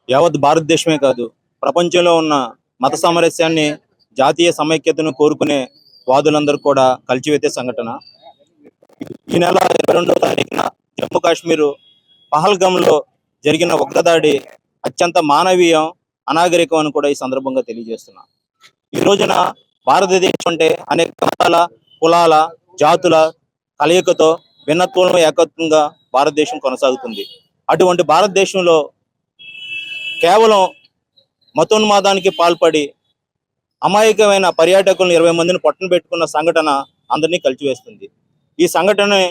యావత్ భారతదేశమే కాదు, ప్రపంచంలో ఉన్న మత సామరస్యాన్ని, జాతీయ సమైక్యతను కోరుకునే వాదులందరూ కూడా కలిచివేసే సంఘటన. ఈ నెల 22వ తారీఖున జమ్మూ కాశ్మీర్ పహల్గామ్లో జరిగిన ఉగ్రదాడి అత్యంత మానవీయం, అనాగరికం అని కూడా ఈ సందర్భంగా తెలియజేస్తున్నా. ఈ రోజున భారతదేశం అంటే అనేక మతాల, కులాల, జాతుల కలయికతో భిన్నత్వంలో ఏకత్వంగా భారతదేశం కొనసాగుతుంది. అటువంటి భారతదేశంలో కేవలం మతోన్మాదానికి పాల్పడి అమాయకమైన పర్యాటకులను 20 మందిని పట్టున పెట్టుకున్న సంఘటన అందరినీ కలిచివేస్తుంది. ఈ సంఘటనని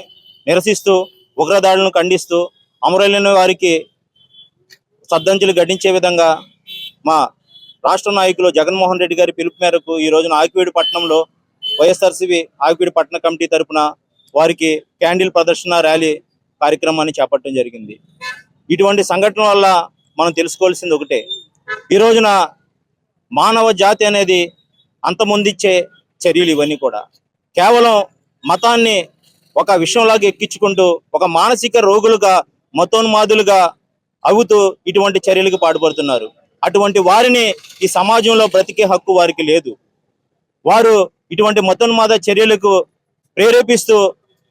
నిరసిస్తూ, ఉగ్రదాడులను ఖండిస్తూ, అమరులైన వారికి శ్రద్ధాంజలి ఘటించే విధంగా మా రాష్ట్ర నాయకులు జగన్మోహన్ రెడ్డి గారి పిలుపు మేరకు ఈ రోజున ఆకివీడు పట్టణంలో వైఎస్ఆర్సీపీ ఆకివీడు పట్టణ కమిటీ తరఫున వారికి క్యాండిల్ ప్రదర్శన ర్యాలీ కార్యక్రమాన్ని చేపట్టడం జరిగింది. ఇటువంటి సంఘటన వల్ల మనం తెలుసుకోవాల్సింది ఒకటే, ఈ రోజున మానవ జాతి అనేది అంతమొందించే చర్యలు ఇవన్నీ కూడా కేవలం మతాన్ని ఒక విషయంలాగా ఎక్కించుకుంటూ ఒక మానసిక రోగులుగా, మతోన్మాదులుగా అవుతూ ఇటువంటి చర్యలకు పాటుపడుతున్నారు. అటువంటి వారిని ఈ సమాజంలో బ్రతికే హక్కు వారికి లేదు. వారు ఇటువంటి మతోన్మాద చర్యలకు ప్రేరేపిస్తూ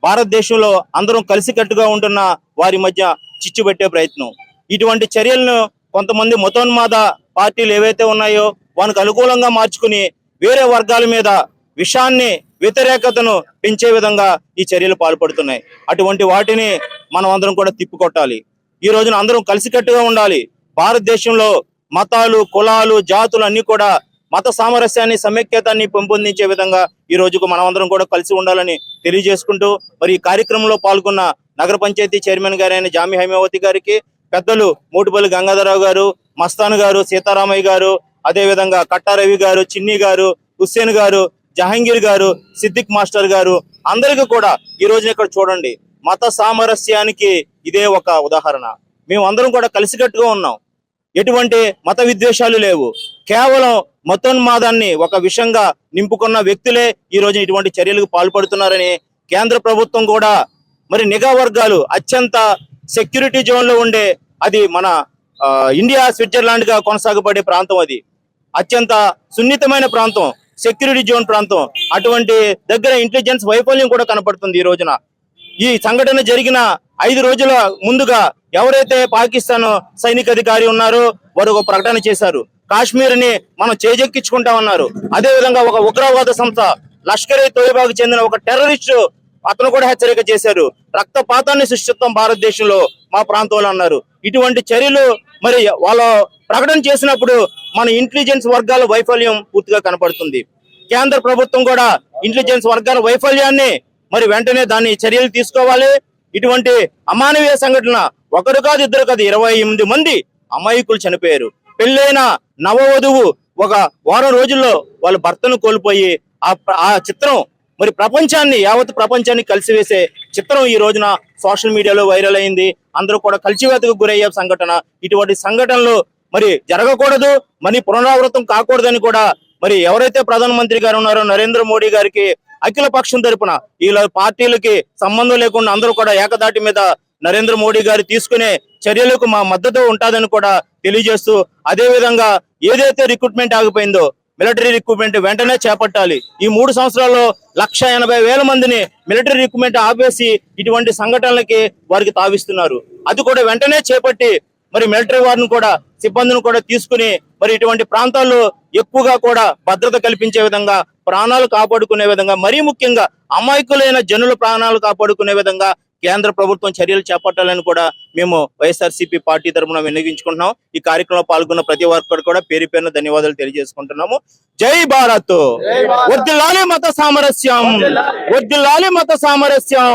భారతదేశంలో అందరం కలిసికట్టుగా ఉంటున్న వారి మధ్య చిచ్చు పెట్టే ప్రయత్నం. ఇటువంటి చర్యలను కొంతమంది మతోన్మాద పార్టీలు ఏవైతే ఉన్నాయో వానికి అనుకూలంగా మార్చుకుని వేరే వర్గాల మీద విషాన్ని, వ్యతిరేకతను పెంచే విధంగా ఈ చర్యలు పాల్పడుతున్నాయి. అటువంటి వాటిని మనం అందరం కూడా తిప్పికొట్టాలి. ఈ రోజున అందరం కలిసికట్టుగా ఉండాలి. భారతదేశంలో మతాలు, కులాలు, జాతులు అన్ని కూడా మత సామరస్యాన్ని, సమైక్యతాన్ని పెంపొందించే విధంగా ఈ రోజుకు మనం అందరం కూడా కలిసి ఉండాలని తెలియజేసుకుంటూ, మరి ఈ కార్యక్రమంలో పాల్గొన్న నగర పంచాయతీ చైర్మన్ గారైన జామి హైమావతి గారికి, పెద్దలు మూటుపల్లి గంగాధరరావు గారు, మస్తాన్ గారు, సీతారామయ్య గారు, అదేవిధంగా కట్టారవి గారు, చిన్ని గారు, హుస్సేన్ గారు, జహాంగీర్ గారు, సిద్దిక్ మాస్టర్ గారు, అందరికీ కూడా ఈ రోజున ఇక్కడ చూడండి, మత సామరస్యానికి ఇదే ఒక ఉదాహరణ. మేము అందరం కూడా కలిసికట్టుగా ఉన్నాం. ఎటువంటి మత విద్వేషాలు లేవు. కేవలం మతోన్మాదాన్ని ఒక విషయంగా నింపుకున్న వ్యక్తులే ఈ రోజు ఇటువంటి చర్యలకు పాల్పడుతున్నారని కేంద్ర ప్రభుత్వం కూడా, మరి నిఘా వర్గాలు అత్యంత సెక్యూరిటీ జోన్ లో ఉండే, అది మన ఇండియా స్విట్జర్లాండ్ గా కొనసాగబడే ప్రాంతం, అది అత్యంత సున్నితమైన ప్రాంతం, సెక్యూరిటీ జోన్ ప్రాంతం. అటువంటి దగ్గర ఇంటెలిజెన్స్ వైఫల్యం కూడా కనపడుతుంది. ఈ రోజున ఈ సంఘటన జరిగిన 5 రోజుల ముందుగా ఎవరైతే పాకిస్తాన్ సైనిక అధికారి ఉన్నారో వారు ఒక ప్రకటన చేశారు, కాశ్మీర్ ని మనం చేజెక్కించుకుంటామన్నారు. అదే విధంగా ఒక ఉగ్రవాద సంస్థ లష్కరే తోయిబాకు చెందిన ఒక టెర్రరిస్టు అతను కూడా హెచ్చరిక చేశారు, రక్తపాతాన్ని సృష్టిస్తాం భారతదేశంలో మా ప్రాంతంలో అన్నారు. ఇటువంటి చర్యలు మరి వాళ్ళు ప్రకటన చేసినప్పుడు మన ఇంటెలిజెన్స్ వర్గాల వైఫల్యం పూర్తిగా కనపడుతుంది. కేంద్ర ప్రభుత్వం కూడా ఇంటెలిజెన్స్ వర్గాల వైఫల్యాన్ని మరి వెంటనే దాన్ని చర్యలు తీసుకోవాలి. ఇటువంటి అమానవీయ సంఘటన ఒకరు కాదు, ఇద్దరు కాదు, 28 మంది అమాయకులు చనిపోయారు. పెళ్ళైన నవవధువు ఒక వారం రోజుల్లో వాళ్ళ భర్తను కోల్పోయి ఆ చిత్రం మరి ప్రపంచాన్ని, యావత్ ప్రపంచాన్ని కలిసివేసే చిత్రం ఈ రోజున సోషల్ మీడియాలో వైరల్ అయింది. అందరూ కూడా కలిసివేతకు గురయ్యే సంఘటన. ఇటువంటి సంఘటనలు మరి జరగకూడదు, మరి పునరావృతం కాకూడదని కూడా మరి ఎవరైతే ప్రధానమంత్రి గారు ఉన్నారో నరేంద్ర మోడీ గారికి అఖిల పక్షం తరపున ఈ పార్టీలకి సంబంధం లేకుండా అందరూ కూడా ఏకదాటి మీద నరేంద్ర మోడీ గారు తీసుకునే చర్యలకు మా మద్దతు ఉంటుందని కూడా తెలియజేస్తూ, అదే విధంగా ఏదైతే రిక్రూట్మెంట్ ఆగిపోయిందో మిలిటరీ రిక్రూట్మెంట్ వెంటనే చేపట్టాలి. ఈ 3 సంవత్సరాల్లో 1,80,000 మందిని మిలిటరీ రిక్రూట్మెంట్ ఆపేసి ఇటువంటి సంఘటనలకి వారికి తావిస్తున్నారు. అది కూడా వెంటనే చేపట్టి మరి మిలిటరీ వారిని కూడా, సిబ్బందిని కూడా తీసుకుని మరి ఇటువంటి ప్రాంతాల్లో ఎక్కువగా కూడా భద్రత కల్పించే విధంగా, ప్రాణాలు కాపాడుకునే విధంగా, మరీ ముఖ్యంగా అమాయకులైన జనుల ప్రాణాలు కాపాడుకునే విధంగా కేంద్ర ప్రభుత్వం చర్యలు చేపట్టాలని కూడా మేము వైఎస్ఆర్సీపీ పార్టీ తరఫున విన్నవించుకుంటున్నాం. ఈ కార్యక్రమంలో పాల్గొన్న ప్రతి ఒక్కరు కూడా పేరు పేరున ధన్యవాదాలు తెలియజేసుకుంటున్నాము. జై భారత్, వర్ధిల్లాలి మత సామరస్యం, వర్ధిల్లాలి మత సామరస్యం.